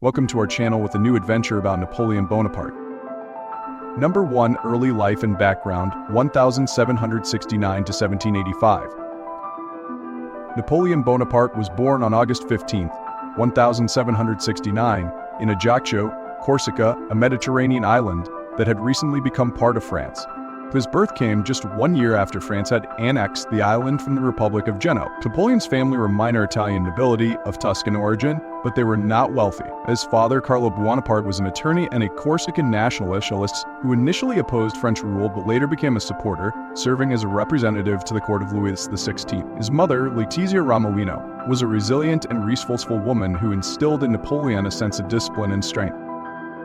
Welcome to our channel with a new adventure about Napoleon Bonaparte. Number 1. Early life and background, 1769 to 1785. Napoleon Bonaparte was born on August 15, 1769, in Ajaccio, Corsica, a Mediterranean island that had recently become part of France. His birth came just 1 year after France had annexed the island from the Republic of Genoa. Napoleon's family were minor Italian nobility of Tuscan origin, but they were not wealthy. His father, Carlo Bonaparte, was an attorney and a Corsican nationalist who initially opposed French rule but later became a supporter, serving as a representative to the court of Louis XVI. His mother, Letizia Ramolino, was a resilient and resourceful woman who instilled in Napoleon a sense of discipline and strength.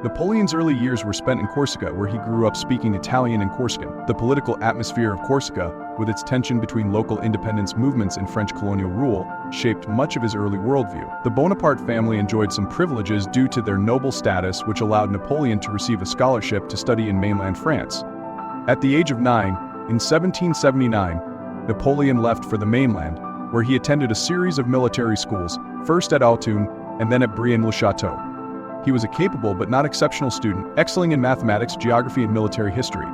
Napoleon's early years were spent in Corsica, where he grew up speaking Italian and Corsican. The political atmosphere of Corsica, with its tension between local independence movements and French colonial rule, shaped much of his early worldview. The Bonaparte family enjoyed some privileges due to their noble status, which allowed Napoleon to receive a scholarship to study in mainland France. At the age of 9, in 1779, Napoleon left for the mainland, where he attended a series of military schools, first at Autun and then at Brienne-le-Château. He was a capable but not exceptional student, excelling in mathematics, geography, and military history.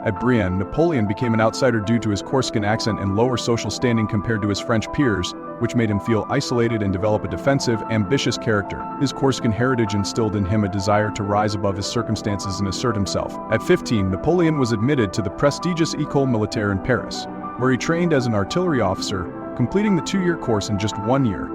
At Brienne, Napoleon became an outsider due to his Corsican accent and lower social standing compared to his French peers, which made him feel isolated and develop a defensive, ambitious character. His Corsican heritage instilled in him a desire to rise above his circumstances and assert himself. At 15, Napoleon was admitted to the prestigious École Militaire in Paris, where he trained as an artillery officer, completing the 2-year course in just 1 year.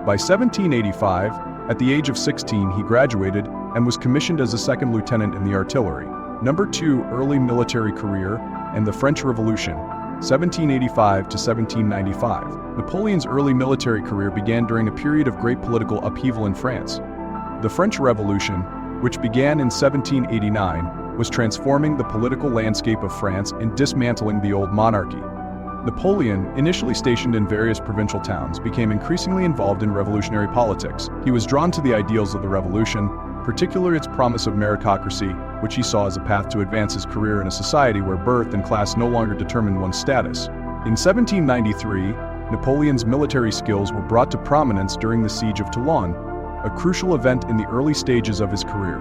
By 1785, at the age of 16, he graduated and was commissioned as a second lieutenant in the artillery. Number 2. Early military career and the French Revolution, 1785 to 1795. Napoleon's early military career began during a period of great political upheaval in France. The French Revolution, which began in 1789, was transforming the political landscape of France and dismantling the old monarchy. Napoleon, initially stationed in various provincial towns, became increasingly involved in revolutionary politics. He was drawn to the ideals of the revolution, particularly its promise of meritocracy, which he saw as a path to advance his career in a society where birth and class no longer determined one's status. In 1793, Napoleon's military skills were brought to prominence during the Siege of Toulon, a crucial event in the early stages of his career.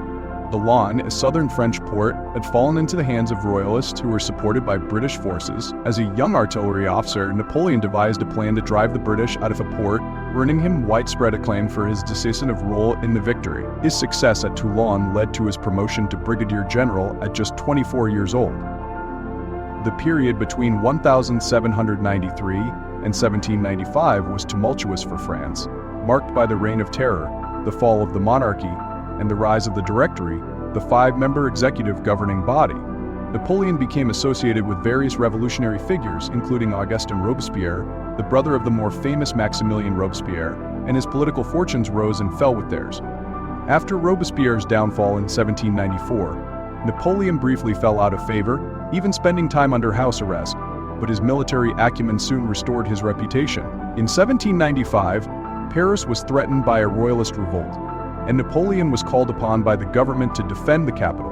Toulon, a southern French port, had fallen into the hands of royalists who were supported by British forces. As a young artillery officer, Napoleon devised a plan to drive the British out of a port, earning him widespread acclaim for his decisive role in the victory. His success at Toulon led to his promotion to brigadier general at just 24 years old. The period between 1793 and 1795 was tumultuous for France, marked by the Reign of Terror, the fall of the monarchy, and the rise of the Directory, the 5-member executive governing body. Napoleon became associated with various revolutionary figures, including Augustin Robespierre, the brother of the more famous Maximilien Robespierre, and his political fortunes rose and fell with theirs. After Robespierre's downfall in 1794, Napoleon briefly fell out of favor, even spending time under house arrest, but his military acumen soon restored his reputation. In 1795, Paris was threatened by a royalist revolt, and Napoleon was called upon by the government to defend the capital.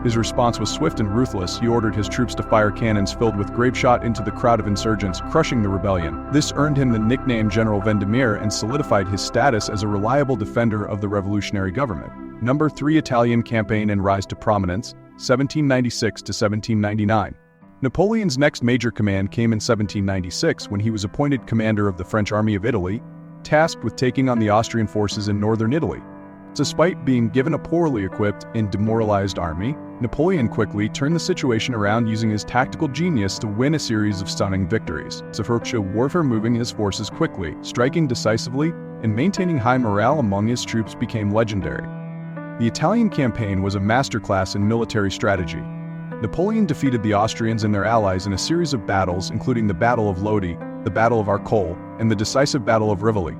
His response was swift and ruthless. He ordered his troops to fire cannons filled with grapeshot into the crowd of insurgents, crushing the rebellion. This earned him the nickname General Vendemiaire and solidified his status as a reliable defender of the revolutionary government. Number 3. Italian campaign and rise to prominence, 1796 to 1799. Napoleon's next major command came in 1796 when he was appointed commander of the French Army of Italy, tasked with taking on the Austrian forces in northern Italy. Despite being given a poorly equipped and demoralized army, Napoleon quickly turned the situation around using his tactical genius to win a series of stunning victories. Suffragette warfare, moving his forces quickly, striking decisively, and maintaining high morale among his troops became legendary. The Italian campaign was a masterclass in military strategy. Napoleon defeated the Austrians and their allies in a series of battles, including the Battle of Lodi, the Battle of Arcole, and the decisive Battle of Rivoli.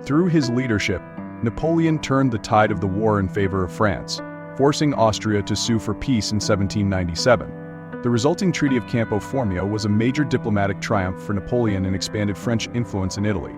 Through his leadership, Napoleon turned the tide of the war in favor of France, forcing Austria to sue for peace in 1797. The resulting Treaty of Campo Formio was a major diplomatic triumph for Napoleon and expanded French influence in Italy.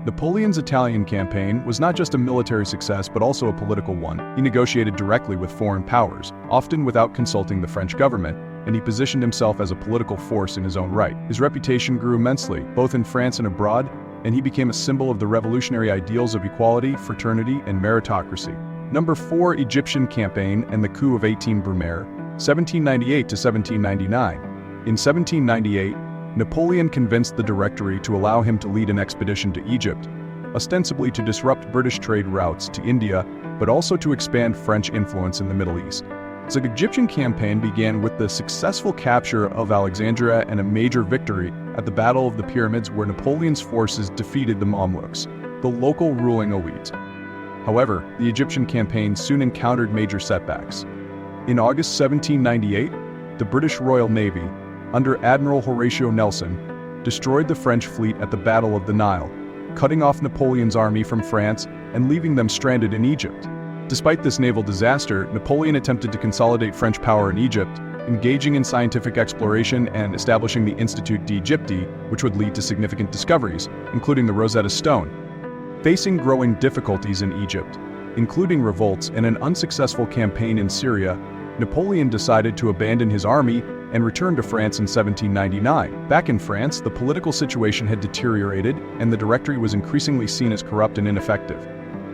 Napoleon's Italian campaign was not just a military success but also a political one. He negotiated directly with foreign powers, often without consulting the French government, and he positioned himself as a political force in his own right. His reputation grew immensely, both in France and abroad, and he became a symbol of the revolutionary ideals of equality, fraternity, and meritocracy. Number 4, Egyptian campaign and the coup of 18 Brumaire, 1798 to 1799. In 1798, Napoleon convinced the Directory to allow him to lead an expedition to Egypt, ostensibly to disrupt British trade routes to India, but also to expand French influence in the Middle East. The Egyptian campaign began with the successful capture of Alexandria and a major victory at the Battle of the Pyramids, where Napoleon's forces defeated the Mamluks, the local ruling elite. However, the Egyptian campaign soon encountered major setbacks. In August 1798, the British Royal Navy, under Admiral Horatio Nelson, destroyed the French fleet at the Battle of the Nile, cutting off Napoleon's army from France and leaving them stranded in Egypt. Despite this naval disaster, Napoleon attempted to consolidate French power in Egypt, engaging in scientific exploration and establishing the Institut d'Egypte, which would lead to significant discoveries, including the Rosetta Stone. Facing growing difficulties in Egypt, including revolts and an unsuccessful campaign in Syria, Napoleon decided to abandon his army and return to France in 1799. Back in France, the political situation had deteriorated, and the Directory was increasingly seen as corrupt and ineffective.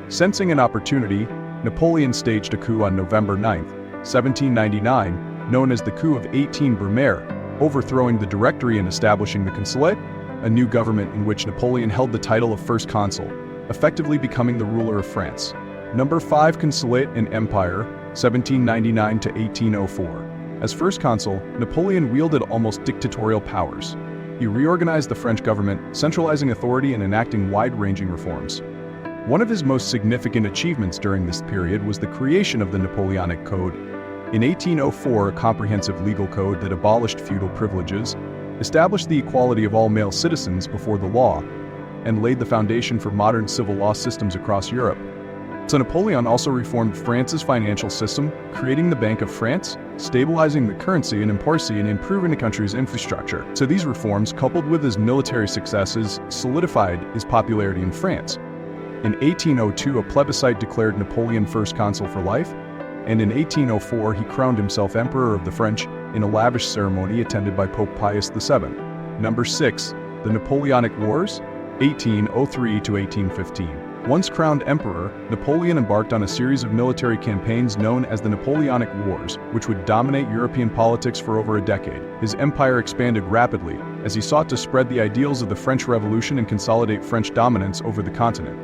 Sensing an opportunity, Napoleon staged a coup on November 9, 1799, known as the coup of 18 Brumaire, overthrowing the Directory and establishing the consulate, a new government in which Napoleon held the title of First Consul, effectively becoming the ruler of France. Number 5, Consulate and Empire, 1799 to 1804. As First Consul, Napoleon wielded almost dictatorial powers. He reorganized the French government, centralizing authority and enacting wide-ranging reforms. One of his most significant achievements during this period was the creation of the Napoleonic Code. In 1804, a comprehensive legal code that abolished feudal privileges, established the equality of all male citizens before the law, and laid the foundation for modern civil law systems across Europe. So Napoleon also reformed France's financial system, creating the Bank of France, stabilizing the currency and improving the country's infrastructure. So these reforms, coupled with his military successes, solidified his popularity in France. In 1802, a plebiscite declared Napoleon First Consul for life, and in 1804 he crowned himself Emperor of the French in a lavish ceremony attended by Pope Pius VII. Number 6, the Napoleonic Wars, 1803 to 1815. Once crowned emperor, Napoleon embarked on a series of military campaigns known as the Napoleonic Wars, which would dominate European politics for over a decade. His empire expanded rapidly as he sought to spread the ideals of the French Revolution and consolidate French dominance over the continent.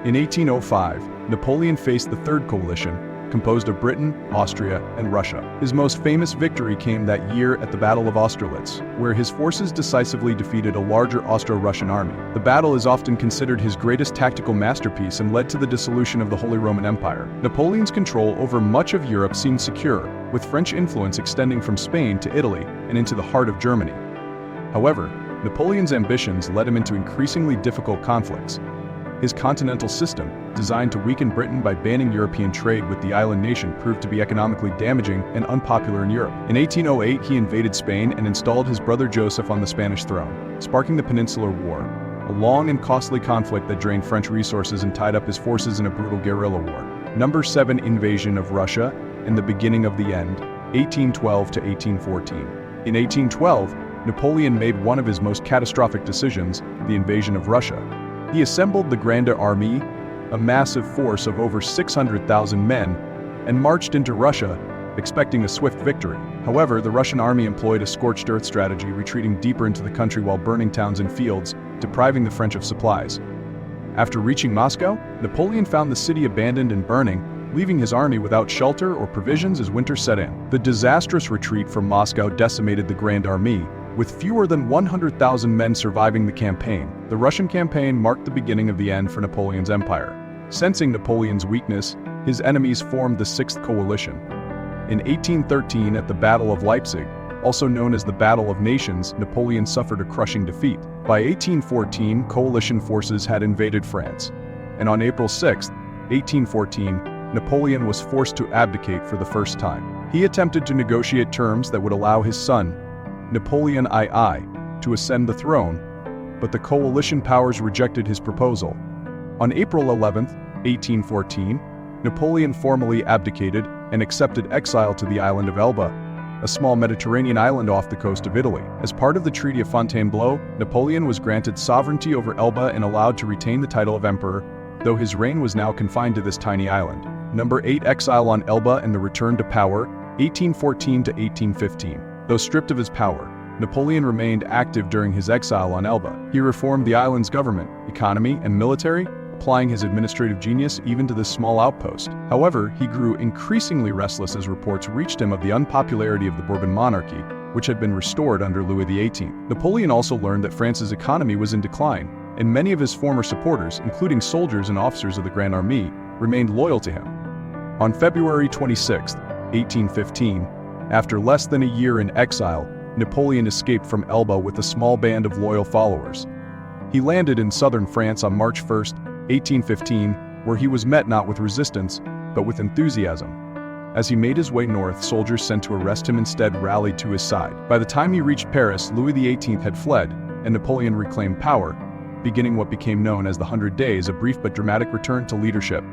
In 1805, Napoleon faced the Third Coalition, composed of Britain, Austria, and Russia. His most famous victory came that year at the Battle of Austerlitz, where his forces decisively defeated a larger Austro-Russian army. The battle is often considered his greatest tactical masterpiece and led to the dissolution of the Holy Roman Empire. Napoleon's control over much of Europe seemed secure, with French influence extending from Spain to Italy and into the heart of Germany. However, Napoleon's ambitions led him into increasingly difficult conflicts. His continental system, designed to weaken Britain by banning European trade with the island nation, proved to be economically damaging and unpopular in Europe. In 1808, he invaded Spain and installed his brother Joseph on the Spanish throne, sparking the Peninsular War, a long and costly conflict that drained French resources and tied up his forces in a brutal guerrilla war. Number 7, Invasion of Russia and the Beginning of the End, 1812 to 1814. In 1812, Napoleon made one of his most catastrophic decisions, the invasion of Russia. He assembled the Grande Armée, a massive force of over 600,000 men, and marched into Russia, expecting a swift victory. However, the Russian army employed a scorched earth strategy, retreating deeper into the country while burning towns and fields, depriving the French of supplies. After reaching Moscow, Napoleon found the city abandoned and burning, leaving his army without shelter or provisions as winter set in. The disastrous retreat from Moscow decimated the Grande Armée, with fewer than 100,000 men surviving the campaign. The Russian campaign marked the beginning of the end for Napoleon's empire. Sensing Napoleon's weakness, his enemies formed the Sixth Coalition. In 1813, at the Battle of Leipzig, also known as the Battle of Nations, Napoleon suffered a crushing defeat. By 1814, coalition forces had invaded France, and on April 6, 1814, Napoleon was forced to abdicate for the first time. He attempted to negotiate terms that would allow his son, Napoleon II, to ascend the throne, but the coalition powers rejected his proposal. On April 11, 1814, Napoleon formally abdicated and accepted exile to the island of Elba, a small Mediterranean island off the coast of Italy. As part of the Treaty of Fontainebleau, Napoleon was granted sovereignty over Elba and allowed to retain the title of emperor, though his reign was now confined to this tiny island. Number 8. Exile on Elba and the return to power, 1814 to 1815. Though stripped of his power, Napoleon remained active during his exile on Elba. He reformed the island's government, economy, and military, applying his administrative genius even to this small outpost. However, he grew increasingly restless as reports reached him of the unpopularity of the Bourbon monarchy, which had been restored under Louis XVIII. Napoleon also learned that France's economy was in decline, and many of his former supporters, including soldiers and officers of the Grand Army, remained loyal to him. On February 26, 1815, after less than a year in exile, Napoleon escaped from Elba with a small band of loyal followers. He landed in southern France on March 1, 1815, where he was met not with resistance, but with enthusiasm. As he made his way north, soldiers sent to arrest him instead rallied to his side. By the time he reached Paris, Louis XVIII had fled, and Napoleon reclaimed power, beginning what became known as the 100 Days, a brief but dramatic return to leadership.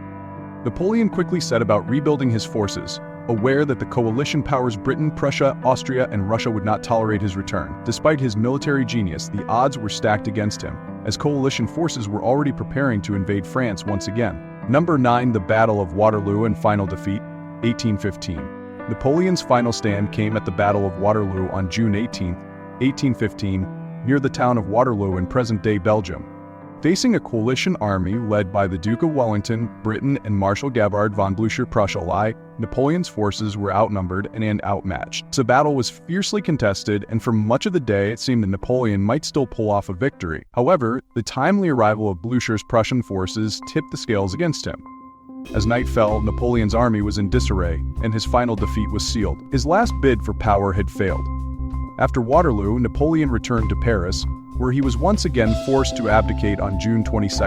Napoleon quickly set about rebuilding his forces, aware that the coalition powers Britain, Prussia, Austria, and Russia would not tolerate his return. Despite his military genius, the odds were stacked against him, as coalition forces were already preparing to invade France once again. Number 9. The Battle of Waterloo and final defeat, 1815. Napoleon's final stand came at the Battle of Waterloo on June 18, 1815, near the town of Waterloo in present-day Belgium. Facing a coalition army led by the Duke of Wellington, Britain, and Marshal Gavard von Blücher-Prussia, Napoleon's forces were outnumbered and outmatched. The battle was fiercely contested, and for much of the day it seemed that Napoleon might still pull off a victory. However, the timely arrival of Blücher's Prussian forces tipped the scales against him. As night fell, Napoleon's army was in disarray, and his final defeat was sealed. His last bid for power had failed. After Waterloo, Napoleon returned to Paris, where he was once again forced to abdicate on June 22,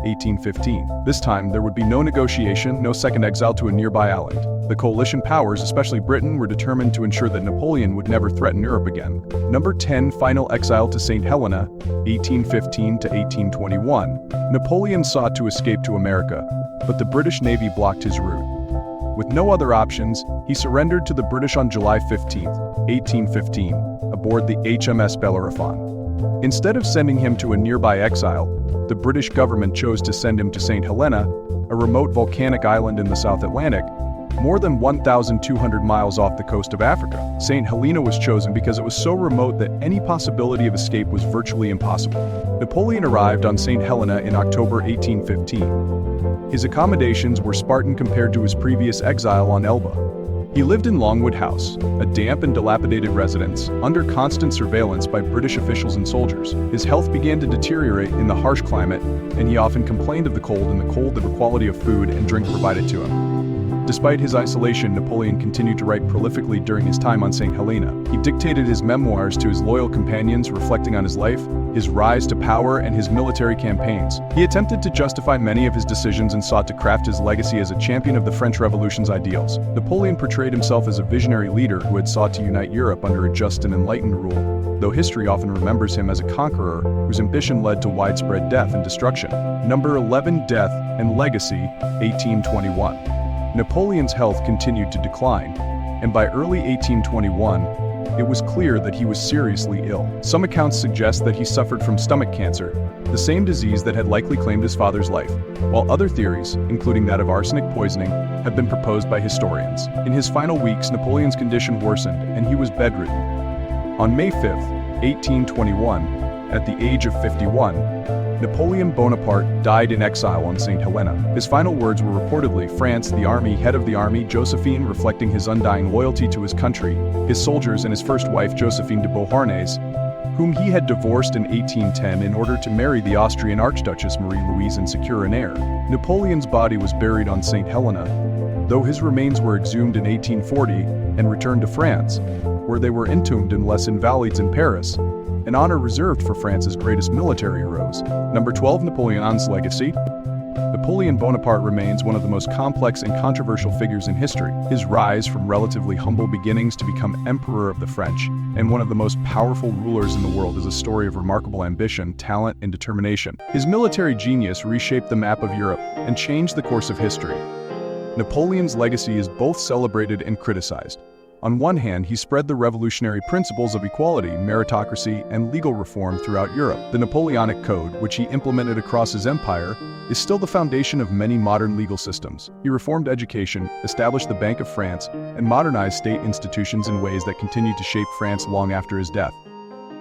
1815. This time, there would be no negotiation, no second exile to a nearby island. The coalition powers, especially Britain, were determined to ensure that Napoleon would never threaten Europe again. Number 10. Final exile to St. Helena, 1815 to 1821. Napoleon sought to escape to America, but the British Navy blocked his route. With no other options, he surrendered to the British on July 15, 1815, aboard the HMS Bellerophon. Instead of sending him to a nearby exile, the British government chose to send him to St. Helena, a remote volcanic island in the South Atlantic, more than 1,200 miles off the coast of Africa. St. Helena was chosen because it was so remote that any possibility of escape was virtually impossible. Napoleon arrived on St. Helena in October 1815. His accommodations were Spartan compared to his previous exile on Elba. He lived in Longwood House, a damp and dilapidated residence, under constant surveillance by British officials and soldiers. His health began to deteriorate in the harsh climate, and he often complained of the cold the quality of food and drink provided to him. Despite his isolation, Napoleon continued to write prolifically during his time on St. Helena. He dictated his memoirs to his loyal companions, reflecting on his life, his rise to power, and his military campaigns. He attempted to justify many of his decisions and sought to craft his legacy as a champion of the French Revolution's ideals. Napoleon portrayed himself as a visionary leader who had sought to unite Europe under a just and enlightened rule, though history often remembers him as a conqueror whose ambition led to widespread death and destruction. Number 11. Death and legacy, 1821. Napoleon's health continued to decline, and by early 1821, it was clear that he was seriously ill. Some accounts suggest that he suffered from stomach cancer, the same disease that had likely claimed his father's life, while other theories, including that of arsenic poisoning, have been proposed by historians. In his final weeks, Napoleon's condition worsened, and he was bedridden. On May 5, 1821, at the age of 51, Napoleon Bonaparte died in exile on St. Helena. His final words were reportedly, France, the army, head of the army, Josephine, reflecting his undying loyalty to his country, his soldiers, and his first wife, Josephine de Beauharnais, whom he had divorced in 1810 in order to marry the Austrian Archduchess Marie-Louise and secure an heir. Napoleon's body was buried on St. Helena, though his remains were exhumed in 1840 and returned to France, where they were entombed in Les Invalides in Paris, an honor reserved for France's greatest military heroes. Number 12. Napoleon's legacy. Napoleon Bonaparte remains one of the most complex and controversial figures in history. His rise from relatively humble beginnings to become Emperor of the French and one of the most powerful rulers in the world is a story of remarkable ambition, talent, and determination. His military genius reshaped the map of Europe and changed the course of history. Napoleon's legacy is both celebrated and criticized. On one hand, he spread the revolutionary principles of equality, meritocracy, and legal reform throughout Europe. The Napoleonic Code, which he implemented across his empire, is still the foundation of many modern legal systems. He reformed education, established the Bank of France, and modernized state institutions in ways that continued to shape France long after his death.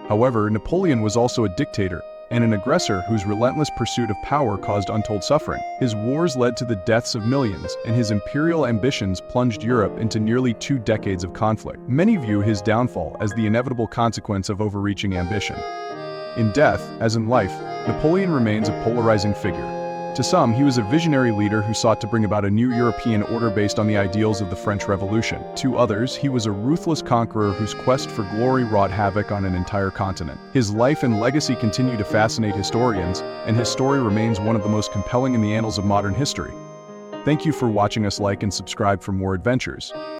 However, Napoleon was also a dictator and an aggressor whose relentless pursuit of power caused untold suffering. His wars led to the deaths of millions, and his imperial ambitions plunged Europe into nearly 2 decades of conflict. Many view his downfall as the inevitable consequence of overreaching ambition. In death, as in life, Napoleon remains a polarizing figure. To some, he was a visionary leader who sought to bring about a new European order based on the ideals of the French Revolution. To others, he was a ruthless conqueror whose quest for glory wrought havoc on an entire continent. His life and legacy continue to fascinate historians, and his story remains one of the most compelling in the annals of modern history. Thank you for watching us. Like and subscribe for more adventures.